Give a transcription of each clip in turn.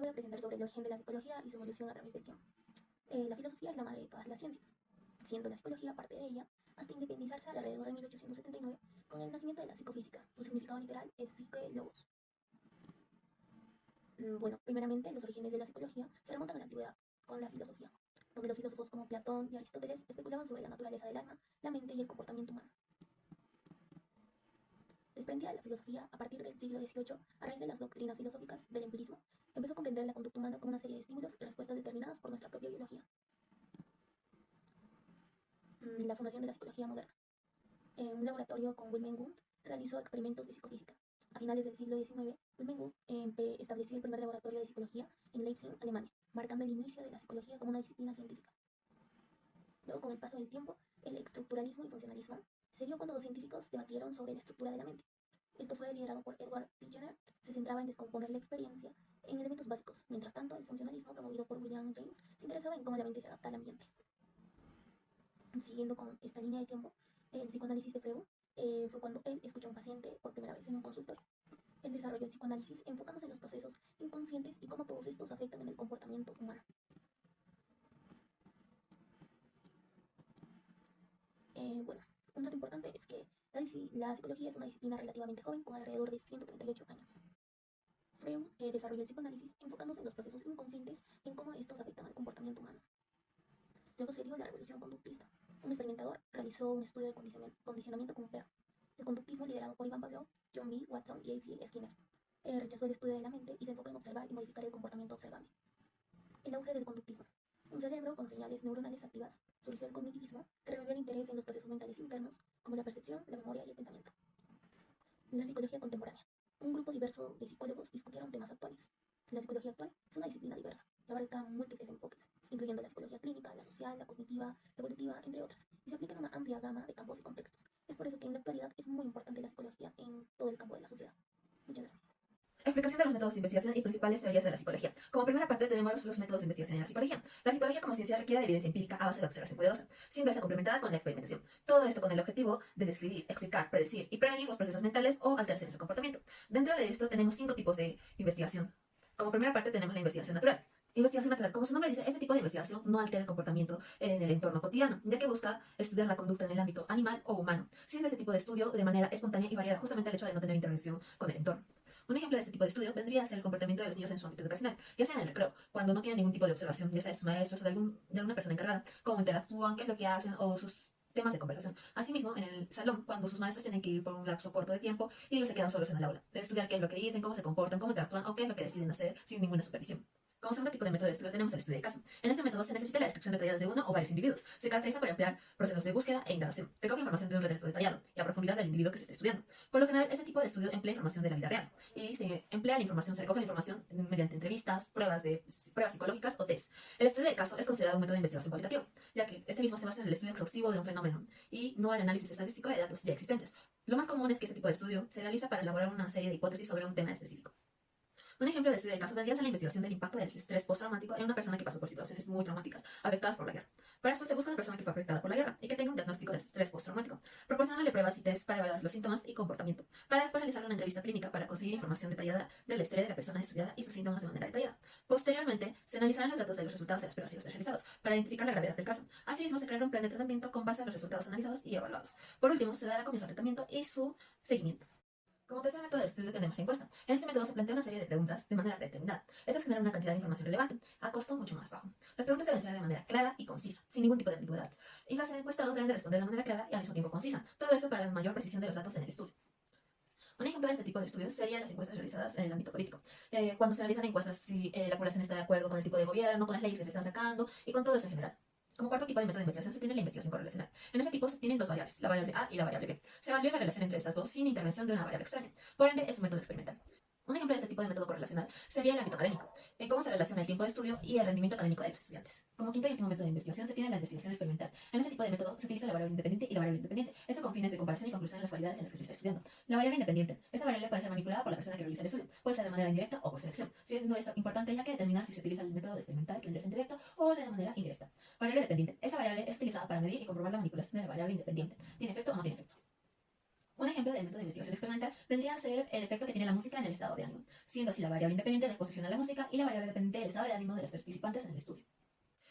voy a presentar sobre el origen de la psicología y su evolución a través del tiempo. La filosofía es la madre de todas las ciencias, siendo la psicología parte de ella hasta independizarse alrededor de 1879 con el nacimiento de la psicofísica. Su significado literal es psique logos. Bueno, primeramente los orígenes de la psicología se remontan a la antigüedad, con la filosofía, donde los filósofos como Platón y Aristóteles especulaban sobre la naturaleza del alma, la mente y el comportamiento humano. Desprendida la filosofía a partir del siglo XVIII a raíz de las doctrinas filosóficas del empirismo, empezó a comprender la conducta humana como una serie de estímulos y respuestas determinadas por nuestra propia biología. La fundación de la psicología moderna. En un laboratorio con Wilhelm Wundt realizó experimentos de psicofísica. A finales del siglo XIX, Wilhelm Wundt estableció el primer laboratorio de psicología en Leipzig, Alemania, marcando el inicio de la psicología como una disciplina científica. Luego, con el paso del tiempo, el estructuralismo y funcionalismo se dio cuando dos científicos debatieron sobre la estructura de la mente. Esto fue liderado por Edward Titchener, se centraba en descomponer la experiencia en elementos básicos. Mientras tanto, el funcionalismo, promovido por William James, se interesaba en cómo la mente se adapta al ambiente. Siguiendo con esta línea de tiempo, el psicoanálisis de Freud fue cuando él escuchó a un paciente por primera vez en un consultorio. Él desarrolló el psicoanálisis enfocándose en los procesos inconscientes y cómo todos estos afectan en el comportamiento humano. Bueno, un dato importante es que la psicología es una disciplina relativamente joven, con alrededor de 138 años. Freud desarrolló el psicoanálisis enfocándose en los procesos inconscientes y en cómo estos afectan al comportamiento humano. Luego se dio la revolución conductista. Un experimentador realizó un estudio de condicionamiento con un perro. El conductismo, liderado por Ivan Pavlov, John B. Watson y A. Skinner, rechazó el estudio de la mente y se enfocó en observar y modificar el comportamiento observable. El auge del conductismo. Un cerebro con señales neuronales activas, surgió el cognitivismo, que revivió el interés en los procesos mentales internos, como la percepción, la memoria y el pensamiento. La psicología contemporánea. Un grupo diverso de psicólogos discutieron temas actuales. La psicología actual es una disciplina diversa, que abarca múltiples enfoques, incluyendo la psicología clínica, la social, la cognitiva, la evolutiva, entre otras, y se aplica en una amplia gama de campos y contextos. Es por eso que en la actualidad es muy importante la psicología en todo el campo de la sociedad. Muchas gracias. Explicación de los métodos de investigación y principales teorías de la psicología. Como primera parte tenemos los métodos de investigación en la psicología. La psicología como ciencia requiere de evidencia empírica a base de observación cuidadosa, siempre está complementada con la experimentación. Todo esto con el objetivo de describir, explicar, predecir y prevenir los procesos mentales o alteraciones del comportamiento. Dentro de esto tenemos 5 tipos de investigación. Como primera parte tenemos la investigación natural. Investigación natural, como su nombre dice, este tipo de investigación no altera el comportamiento en el entorno cotidiano, ya que busca estudiar la conducta en el ámbito animal o humano, siendo este tipo de estudio de manera espontánea y variada justamente el hecho de no tener intervención con el entorno. Un ejemplo de este tipo de estudio vendría a ser el comportamiento de los niños en su ámbito educacional, ya sea en el recreo, cuando no tienen ningún tipo de observación, ya sea de sus maestros o de alguna persona encargada, cómo interactúan, qué es lo que hacen o sus temas de conversación. Asimismo, en el salón, cuando sus maestros tienen que ir por un lapso corto de tiempo y ellos se quedan solos en el aula, de estudiar qué es lo que dicen, cómo se comportan, cómo interactúan o qué es lo que deciden hacer sin ninguna supervisión. Como segundo tipo de método de estudio tenemos el estudio de caso. En este método se necesita la descripción detallada de uno o varios individuos. Se caracteriza por emplear procesos de búsqueda e indagación. Recoge información de un retrato detallado y a profundidad del individuo que se está estudiando. Por lo general, este tipo de estudio emplea información de la vida real y se emplea la información, se recoge la información mediante entrevistas, pruebas psicológicas o test. El estudio de caso es considerado un método de investigación cualitativo, ya que este mismo se basa en el estudio exhaustivo de un fenómeno y no al análisis estadístico de datos ya existentes. Lo más común es que este tipo de estudio se realiza para elaborar una serie de hipótesis sobre un tema específico. Un ejemplo de estudio de caso vendría a ser la investigación del impacto del estrés postraumático en una persona que pasó por situaciones muy traumáticas, afectadas por la guerra. Para esto se busca una persona que fue afectada por la guerra y que tenga un diagnóstico de estrés postraumático, proporcionándole pruebas y test para evaluar los síntomas y comportamiento, para después realizar una entrevista clínica para conseguir información detallada del estrés de la persona estudiada y sus síntomas de manera detallada. Posteriormente, se analizarán los datos de los resultados de las pruebas y los test realizados para identificar la gravedad del caso. Asimismo, se creará un plan de tratamiento con base a los resultados analizados y evaluados. Por último, se dará comienzo al tratamiento y su seguimiento. Como tercer método de estudio tenemos la encuesta. En este método se plantea una serie de preguntas de manera predeterminada. Estas generan una cantidad de información relevante, a costo mucho más bajo. Las preguntas deben ser de manera clara y concisa, sin ningún tipo de ambigüedad. Y los encuestados deben de responder de manera clara y al mismo tiempo concisa. Todo esto para la mayor precisión de los datos en el estudio. Un ejemplo de este tipo de estudios serían las encuestas realizadas en el ámbito político. Cuando se realizan encuestas si la población está de acuerdo con el tipo de gobierno, con las leyes que se están sacando y con todo eso en general. Como cuarto tipo de método de investigación se tiene la investigación correlacional. En este tipo se tienen dos variables, la variable A y la variable B. Se evalúa la relación entre estas dos sin intervención de una variable extraña. Por ende, es un método experimental. Un ejemplo de este tipo de método correlacional sería el ámbito académico, en cómo se relaciona el tiempo de estudio y el rendimiento académico de los estudiantes. Como quinto y último método de investigación se tiene la investigación experimental. En este tipo de método se utiliza la variable independiente y la variable independiente, esto con fines de comparación y conclusión en las variedades en las que se está estudiando. La variable independiente, esta variable puede ser manipulada por la persona que realiza el estudio, puede ser de manera indirecta o por selección, siendo esto importante ya que determina si se utiliza el método experimental que vendría a ser directo o de manera indirecta. Variable dependiente, esta variable es utilizada para medir y comprobar la manipulación de la variable independiente. ¿Tiene efecto o no tiene efecto? Un ejemplo de método de investigación experimental vendría a ser el efecto que tiene la música en el estado de ánimo, siendo así la variable independiente la exposición a la música y la variable dependiente del estado de ánimo de los participantes en el estudio.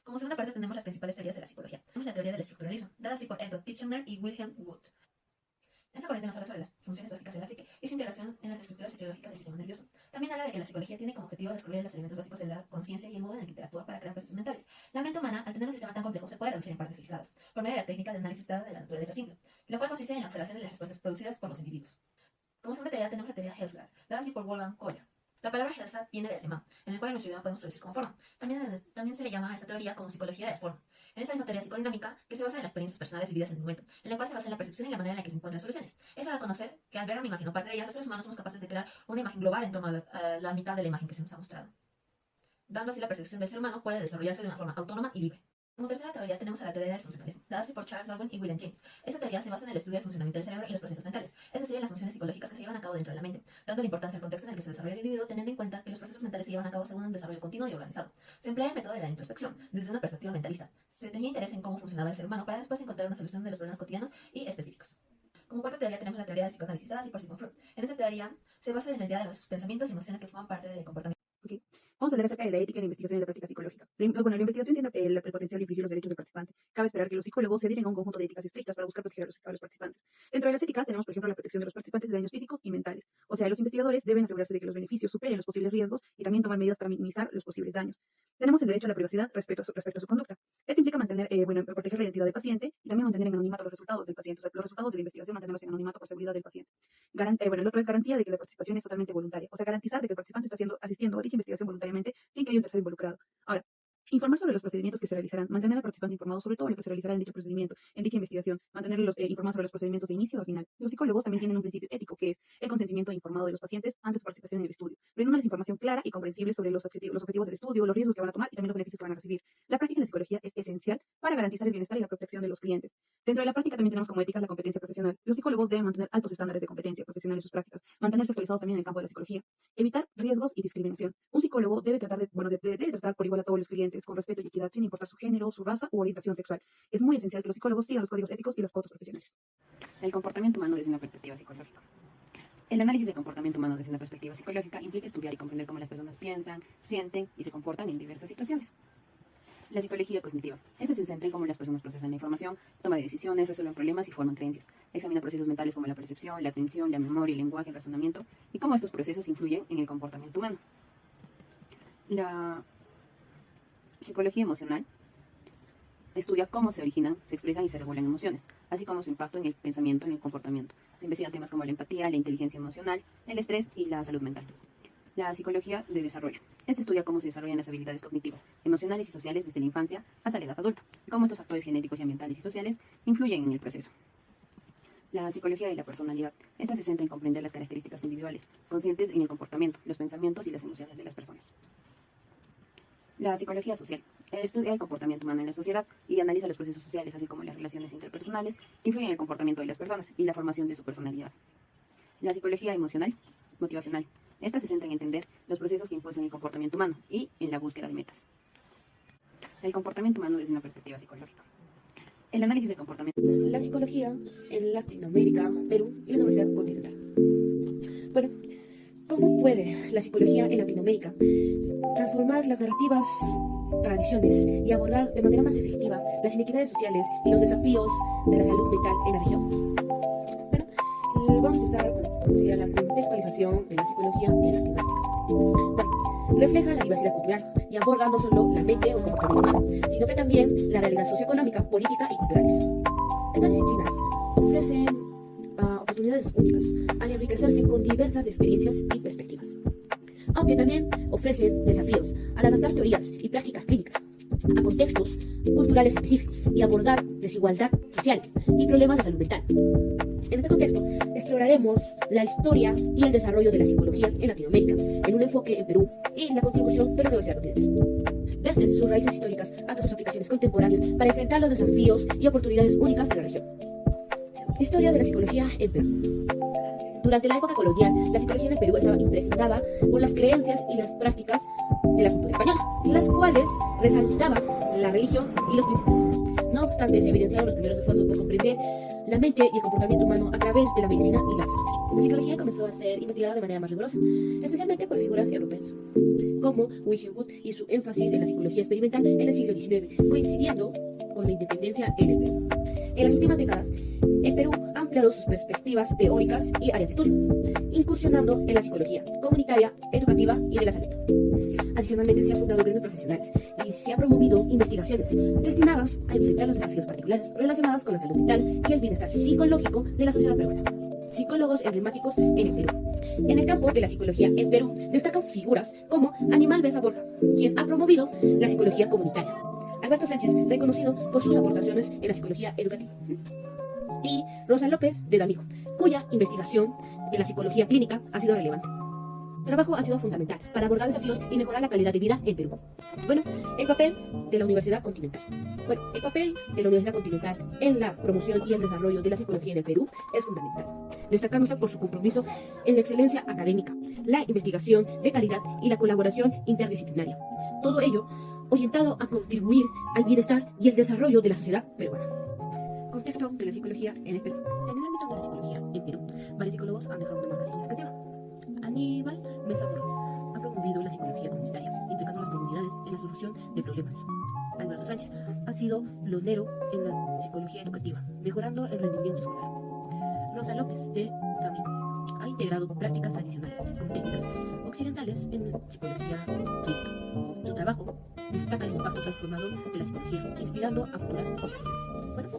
Como segunda parte tenemos las principales teorías de la psicología. Tenemos la teoría del estructuralismo, dada así por Edward Titchener y Wilhelm Wundt. Esta corriente nos habla sobre las funciones básicas de la psique y su integración en las estructuras fisiológicas del sistema nervioso. También habla de que la psicología tiene como objetivo descubrir los elementos básicos de la conciencia y el modo en el que interactúa para crear procesos mentales. La mente humana, al tener un sistema tan complejo, se puede reducir en partes aisladas, por medio de la técnica de análisis dada de la naturaleza simple, lo cual consiste en la observación de las respuestas producidas por los individuos. Como segunda teoría tenemos la teoría Helsgard, dada así por Wolfgang Koller. La palabra Helsgard viene del alemán, en el cual en nuestro idioma podemos traducir como forma. También se le llama a esta teoría como psicología de la forma. En esta misma teoría psicodinámica, que se basa en las experiencias personales vividas en el momento, en la cual se basa en la percepción y la manera en la que se encuentran soluciones. Eso da a conocer que al ver una imagen o parte de ella, los seres humanos somos capaces de crear una imagen global en torno a la mitad de la imagen que se nos ha mostrado. Dando así la percepción del ser humano puede desarrollarse de una forma autónoma y libre. Como tercera teoría tenemos a la teoría del funcionalismo, dada así por Charles Darwin y William James. Esta teoría se basa en el estudio del funcionamiento del cerebro y los procesos mentales, es decir, en las funciones psicológicas que se llevan a cabo dentro de la mente, dando la importancia al contexto en el que se desarrolla el individuo, teniendo en cuenta que los procesos mentales se llevan a cabo según un desarrollo continuo y organizado. Se emplea el método de la introspección, desde una perspectiva mentalista. Se tenía interés en cómo funcionaba el ser humano para después encontrar una solución de los problemas cotidianos y específicos. Como cuarta teoría tenemos la teoría del psicoanálisis, dada así por Sigmund Freud. En esta teoría se basa en la idea de los pensamientos y emociones que forman parte del comportamiento. Okay. Vamos a hablar acerca de la ética de la investigación y la práctica psicológica. La investigación tiene el potencial de infringir los derechos del participante. Cabe esperar que los psicólogos se adhieren a un conjunto de éticas estrictas para buscar proteger a los participantes. Dentro de las éticas tenemos, por ejemplo, la protección de los participantes de daños físicos y mentales. O sea, los investigadores deben asegurarse de que los beneficios superen los posibles riesgos y también tomar medidas para minimizar los posibles daños. Tenemos el derecho a la privacidad respecto a su conducta. Esto implica mantener, proteger la identidad del paciente y también mantener en anonimato los resultados del paciente. O sea, los resultados de la investigación mantenerlos en anonimato por seguridad del paciente. El otro es garantía de que la participación es totalmente voluntaria. O sea, garantizar de que el participante está asistiendo a dicha investigación voluntariamente sin que haya un tercero involucrado. Ahora, informar sobre los procedimientos que se realizarán, mantener al participante informado sobre todo lo que se realizará en dicho procedimiento, en dicha investigación, mantenerlos informados sobre los procedimientos de inicio a final. Los psicólogos también tienen un principio ético que es el consentimiento informado de los pacientes antes de su participación en el estudio, brindándoles información clara y comprensible sobre los objetivos del estudio, los riesgos que van a tomar y también los beneficios que van a recibir. La práctica en la psicología es esencial para garantizar el bienestar y la protección de los clientes. Dentro de la práctica también tenemos como ética la competencia profesional. Los psicólogos deben mantener altos estándares de competencia profesional en sus prácticas, mantenerse actualizados también en el campo de la psicología, evitar riesgos y discriminación. Un psicólogo debe tratar debe tratar por igual a todos los clientes con respeto y equidad sin importar su género, su raza u orientación sexual. Es muy esencial que los psicólogos sigan los códigos éticos y las pautas profesionales. El comportamiento humano desde una perspectiva psicológica. El análisis del comportamiento humano desde una perspectiva psicológica implica estudiar y comprender cómo las personas piensan, sienten y se comportan en diversas situaciones. La psicología cognitiva. Esta se centra en cómo las personas procesan la información, toman decisiones, resuelven problemas y forman creencias. Examina procesos mentales como la percepción, la atención, la memoria, el lenguaje, el razonamiento y cómo estos procesos influyen en el comportamiento humano. La psicología emocional estudia cómo se originan, se expresan y se regulan emociones, así como su impacto en el pensamiento y en el comportamiento. Se investigan temas como la empatía, la inteligencia emocional, el estrés y la salud mental. La psicología de desarrollo. Este estudia cómo se desarrollan las habilidades cognitivas, emocionales y sociales desde la infancia hasta la edad adulta, y cómo estos factores genéticos y ambientales y sociales influyen en el proceso. La psicología de la personalidad. Esta se centra en comprender las características individuales, conscientes en el comportamiento, los pensamientos y las emociones de las personas. La psicología social. Estudia el comportamiento humano en la sociedad y analiza los procesos sociales, así como las relaciones interpersonales que influyen en el comportamiento de las personas y la formación de su personalidad. La psicología emocional, motivacional. Esta se centra en entender los procesos que impulsan el comportamiento humano y en la búsqueda de metas. El comportamiento humano desde una perspectiva psicológica. El análisis del comportamiento. La psicología en Latinoamérica, Perú y la Universidad Continental. Bueno, ¿cómo puede la psicología en Latinoamérica transformar las narrativas, tradiciones y abordar de manera más efectiva las inequidades sociales y los desafíos de la salud mental en la región? Bueno, vamos a empezar con sería la contextualización de la psicología en Latinoamérica. Bueno, refleja la diversidad cultural y aborda no solo la mente o el comportamiento humano, sino que también la realidad socioeconómica, política y culturales. Estas disciplinas ofrecen oportunidades únicas al enriquecerse con diversas experiencias y perspectivas, aunque también ofrecen desafíos al adaptar teorías y prácticas clínicas a contextos culturales específicos y abordar desigualdad social y problemas de salud mental. En este contexto, exploraremos la historia y el desarrollo de la psicología en Latinoamérica, en un enfoque en Perú y la contribución de la Universidad Continental, desde sus raíces históricas hasta sus aplicaciones contemporáneas para enfrentar los desafíos y oportunidades únicas de la región. Historia de la psicología en Perú. Durante la época colonial, la psicología en el Perú estaba impregnada por las creencias y las prácticas de la cultura española, las cuales resaltaban la religión y los principios. No obstante, se evidenciaron los primeros esfuerzos por comprender la mente y el comportamiento humano a través de la medicina y la filosofía. La psicología comenzó a ser investigada de manera más rigurosa, especialmente por figuras europeas, como Wilhelm Wundt y su énfasis en la psicología experimental en el siglo XIX, coincidiendo con la independencia en el Perú. En las últimas décadas, el Perú ha ampliado sus perspectivas teóricas y áreas de estudio, incursionando en la psicología comunitaria, educativa y de la salud. Adicionalmente, se han fundado gremios profesionales y se han promovido investigaciones destinadas a enfrentar los desafíos particulares relacionados con la salud mental y el bienestar psicológico de la sociedad peruana. Psicólogos emblemáticos en el Perú. En el campo de la psicología en Perú destacan figuras como Aníbal Besa Borja, quien ha promovido la psicología comunitaria; Alberto Sánchez, reconocido por sus aportaciones en la psicología educativa; y Rosa López de D'Amico, cuya investigación en la psicología clínica ha sido relevante. Su trabajo ha sido fundamental para abordar desafíos y mejorar la calidad de vida en Perú. Bueno, el papel de la Universidad Continental. El papel de la Universidad Continental en la promoción y el desarrollo de la psicología en el Perú es fundamental, destacándose por su compromiso en la excelencia académica, la investigación de calidad y la colaboración interdisciplinaria. Todo ello orientado a contribuir al bienestar y el desarrollo de la sociedad peruana. Contexto de la psicología en el Perú. En el ámbito de la psicología en Perú, varios psicólogos han dejado una marca significativa. Aníbal Mesa Borja ha promovido la psicología comunitaria, implicando a las comunidades en la solución de problemas. Alberto Sánchez ha sido pionero en la psicología educativa, mejorando el rendimiento escolar. Rosa López de D'Amico ha integrado prácticas tradicionales con técnicas occidentales en la psicología clínica. Su trabajo destaca el impacto transformador de la psicología, inspirando a futuras generaciones. Bueno,